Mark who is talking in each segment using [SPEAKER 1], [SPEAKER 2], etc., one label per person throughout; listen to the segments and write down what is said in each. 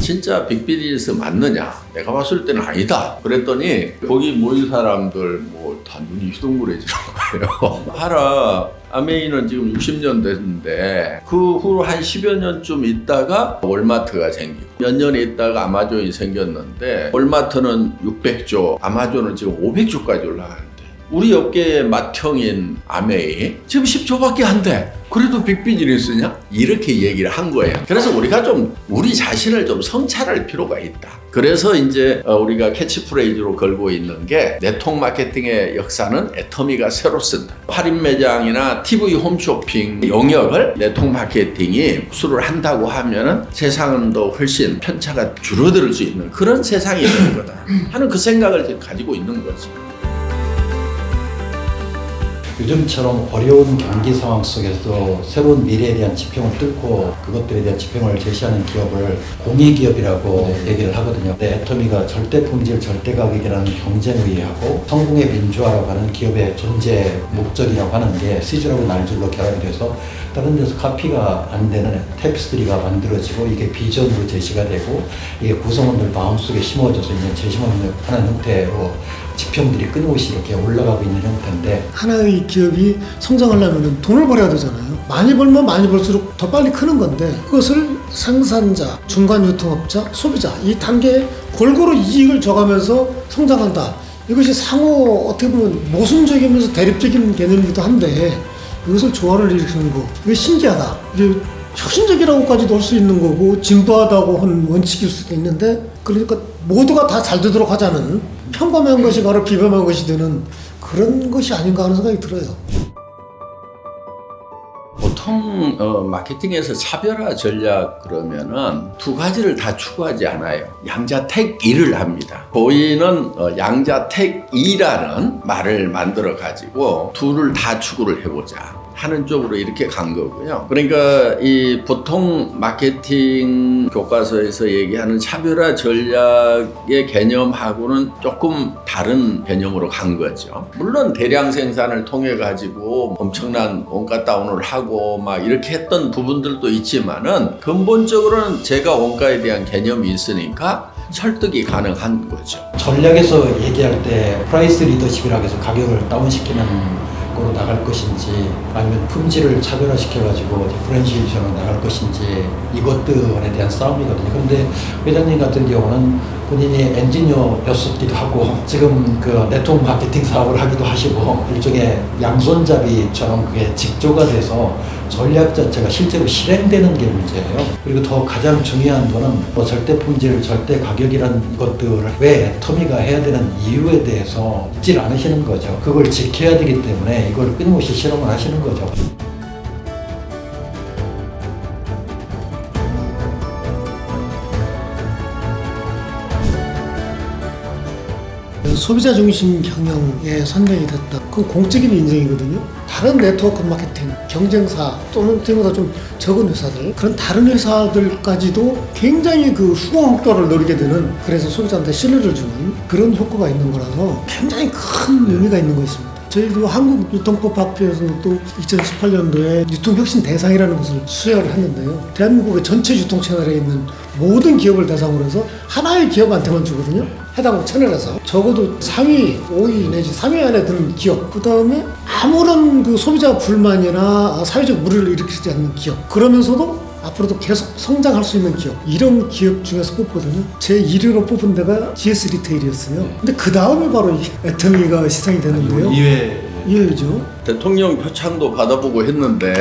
[SPEAKER 1] 진짜 빅비즈니스 맞느냐? 내가 봤을 때는 아니다. 그랬더니 거기 모인 사람들 뭐 다 눈이 휘둥그레지는 거예요. 하라 아메이는 지금 60년 됐는데 그 후로 한 10여 년쯤 있다가 월마트가 생기고 몇 년 있다가 아마존이 생겼는데 월마트는 600조, 아마존은 지금 500조까지 올라가는데 우리 업계의 맏형인 아메이 지금 10조밖에 안 돼. 그래도 빅비즈니스냐? 이렇게 얘기를 한 거예요. 그래서 우리가 좀 우리 자신을 좀 성찰할 필요가 있다. 그래서 이제 우리가 캐치프레이즈로 걸고 있는 게 네트워크 마케팅의 역사는 애터미가 새로 쓴다. 할인 매장이나 TV 홈쇼핑 영역을 네트워크 마케팅이 흡수를 한다고 하면은 세상은 더 훨씬 편차가 줄어들 수 있는 그런 세상이 되는 거다 하는 그 생각을 지금 가지고 있는 거지.
[SPEAKER 2] 요즘처럼 어려운 경기 상황 속에서도 새로운 미래에 대한 지평을 뚫고 그것들에 대한 지평을 제시하는 기업을 공익기업이라고 얘기를 하거든요. 근데 애터미가 절대품질, 절대가격이라는 경쟁의하고 성공의 민주화라고 하는 기업의 존재 목적이라고 하는 게 시즈라고 날줄로 결합이 돼서 다른 데서 카피가 안 되는 탭스트리가 만들어지고 이게 비전으로 제시가 되고 이게 구성원들 마음속에 심어져서 이제 제시하는 형태로 지평들이 끊임없이 이렇게 올라가고 있는 형태인데
[SPEAKER 3] 하나의 기업이 성장하려면 돈을 벌어야 되잖아요. 많이 벌면 많이 벌수록 더 빨리 크는 건데 그것을 생산자, 중간 유통업자, 소비자 이 단계에 골고루 이익을 줘가면서 성장한다. 이것이 상호 어떻게 보면 모순적이면서 대립적인 개념이기도 한데 이것을 조화를 일으키는 거 이게 신기하다. 이게 혁신적이라고까지도 할 수 있는 거고 진부하다고 한 원칙일 수도 있는데 그러니까 모두가 다 잘 되도록 하자는 평범한 것이 바로 비범한 것이 되는 그런 것이 아닌가 하는 생각이 들어요.
[SPEAKER 1] 보통 마케팅에서 차별화 전략 그러면은 두 가지를 다 추구하지 않아요. 양자택일을 합니다. 저희는 양자택이라는 말을 만들어 가지고 둘을 다 추구를 해보자 하는 쪽으로 이렇게 간 거고요. 그러니까 이 보통 마케팅 교과서에서 얘기하는 차별화 전략의 개념하고는 조금 다른 개념으로 간 거죠. 물론 대량 생산을 통해 가지고 엄청난 원가 다운을 하고 막 이렇게 했던 부분들도 있지만은 근본적으로는 제가 원가에 대한 개념이 있으니까 설득이 가능한 거죠.
[SPEAKER 2] 전략에서 얘기할 때 프라이스 리더십이라고 해서 가격을 다운시키는 으로 나갈 것인지 아니면 품질을 차별화시켜가지고 디퍼런시에이션으로 나갈 것인지 이것들에 대한 싸움이거든요. 그런데 회장님 같은 경우는 본인이 엔지니어였었기도 하고 지금 그 네트워크 마케팅 사업을 하기도 하시고 일종의 양손잡이처럼 그게 직조가 돼서 전략 자체가 실제로 실행되는 게 문제예요. 그리고 더 가장 중요한 거는 뭐 절대 품질, 절대 가격이라는 것들을 왜 애터미가 해야 되는 이유에 대해서 묻질 않으시는 거죠. 그걸 지켜야 되기 때문에 이걸 끊임없이 실험을 하시는 거죠.
[SPEAKER 3] 소비자 중심 경영에 선정이 됐다. 그건 공적인 인정이거든요. 다른 네트워크 마케팅, 경쟁사 또는 그보다 좀 적은 회사들 그런 다른 회사들까지도 굉장히 그 수긍 효과를 노리게 되는 그래서 소비자한테 신뢰를 주는 그런 효과가 있는 거라서 굉장히 큰 의미가 있는 것입니다. 저희도 한국유통법학회에서는 또 2018년도에 유통혁신 대상이라는 것을 수여를 했는데요. 대한민국의 전체 유통 채널에 있는 모든 기업을 대상으로 해서 하나의 기업한테만 주거든요. 해당 채널에서 적어도 3위, 5위 내지 3위 안에 드는 기업, 그 다음에 아무런 그 소비자 불만이나 사회적 무리를 일으키지 않는 기업, 그러면서도 앞으로도 계속 성장할 수 있는 기업, 이런 기업 중에서 뽑거든요. 제 1위로 뽑은 데가 GS 리테일이었어요. 근데 그 다음에 바로 이 애터미가 시상이 됐는데요. 2회죠.
[SPEAKER 1] 대통령 표창도 받아보고 했는데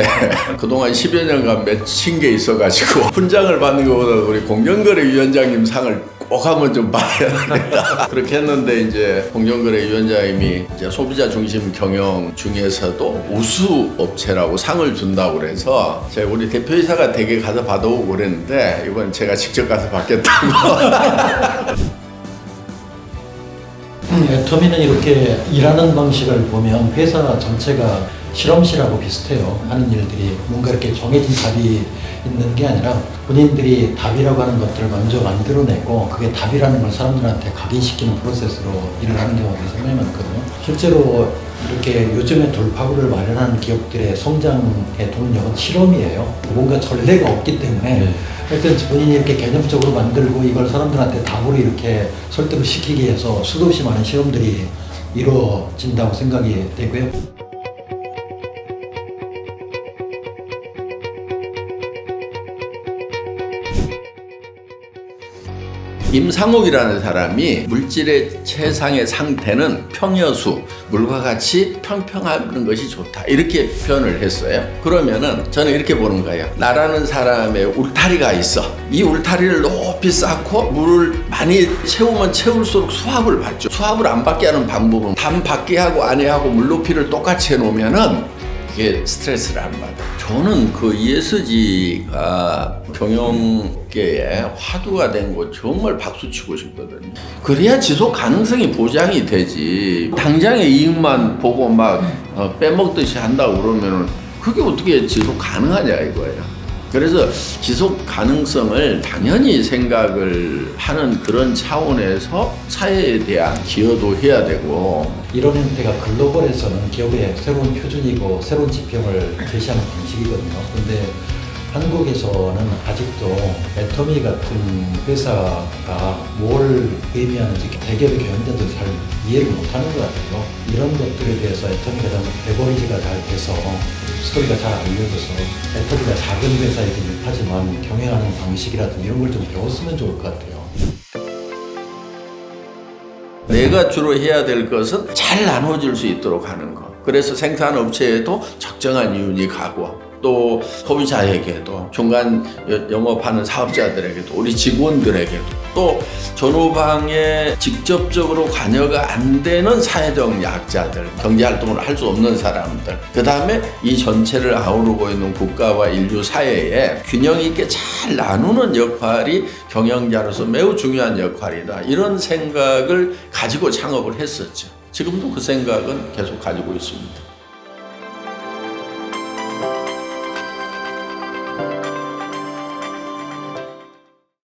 [SPEAKER 1] 그동안 10여 년간 맺힌 게 있어가지고 훈장을 받는 것보다 우리 공정거래위원장님 상을 꼭 한번 좀 받아야 된다. 그렇게 했는데 이제 공정거래위원장님이 이제 소비자 중심 경영 중에서도 우수 업체라고 상을 준다고 그래서 제가 우리 대표이사가 댁에 가서 받아오고 그랬는데 이번 제가 직접 가서 받겠다고.
[SPEAKER 2] 애터미는 이렇게 일하는 방식을 보면 회사 전체가 실험실하고 비슷해요. 하는 일들이 뭔가 이렇게 정해진 답이 있는 게 아니라 본인들이 답이라고 하는 것들을 먼저 만들어내고 그게 답이라는 걸 사람들한테 각인시키는 프로세스로 일을 하는 경우가 상당히 많거든요. 실제로 이렇게 요즘에 돌파구를 마련하는 기업들의 성장의 동력은 실험이에요. 뭔가 전례가 없기 때문에 하여튼 본인이 이렇게 개념적으로 만들고 이걸 사람들한테 답으로 이렇게 설득을 시키기 위해서 수도 없이 많은 실험들이 이루어진다고 생각이 되고요.
[SPEAKER 1] 임상옥이라는 사람이 물질의 최상의 상태는 평여수, 물과 같이 평평한 것이 좋다. 이렇게 표현을 했어요. 그러면은 저는 이렇게 보는 거예요. 나라는 사람의 울타리가 있어. 이 울타리를 높이 쌓고 물을 많이 채우면 채울수록 수압을 받죠. 수압을 안 받게 하는 방법은 담 밖에 하고 안에 하고 물 높이를 똑같이 해놓으면은 이게 스트레스를 안 받아요. 저는 그 ESG가 경영계에 화두가 된 거 정말 박수치고 싶거든요. 그래야 지속 가능성이 보장이 되지. 당장의 이익만 보고 막 빼먹듯이 한다고 그러면은 그게 어떻게 지속 가능하냐 이거예요. 그래서 지속 가능성을 당연히 생각을 하는 그런 차원에서 사회에 대한 기여도 해야 되고,
[SPEAKER 2] 이런 형태가 글로벌에서는 기업의 새로운 표준이고 새로운 지평을 제시하는 방식이거든요. 근데 한국에서는 아직도 애터미 같은 회사가 뭘 의미하는지 대기업의 경영자들 잘 이해를 못하는 것 같아요. 이런 것들에 대해서 애터미가 좀 레버리지가 잘 돼서 스토리가 잘 알려져서 애터미가 작은 회사이긴 하지만 경영하는 방식이라든지 이런 걸 좀 배웠으면 좋을 것 같아요.
[SPEAKER 1] 내가 주로 해야 될 것은 잘 나눠줄 수 있도록 하는 거. 그래서 생산업체에도 적정한 이윤이 가고, 또 소비자에게도, 중간 영업하는 사업자들에게도, 우리 직원들에게도, 또 전후방에 직접적으로 관여가 안 되는 사회적 약자들, 경제활동을 할 수 없는 사람들, 그 다음에 이 전체를 아우르고 있는 국가와 인류 사회에 균형 있게 잘 나누는 역할이 경영자로서 매우 중요한 역할이다. 이런 생각을 가지고 창업을 했었죠. 지금도 그 생각은 계속 가지고 있습니다.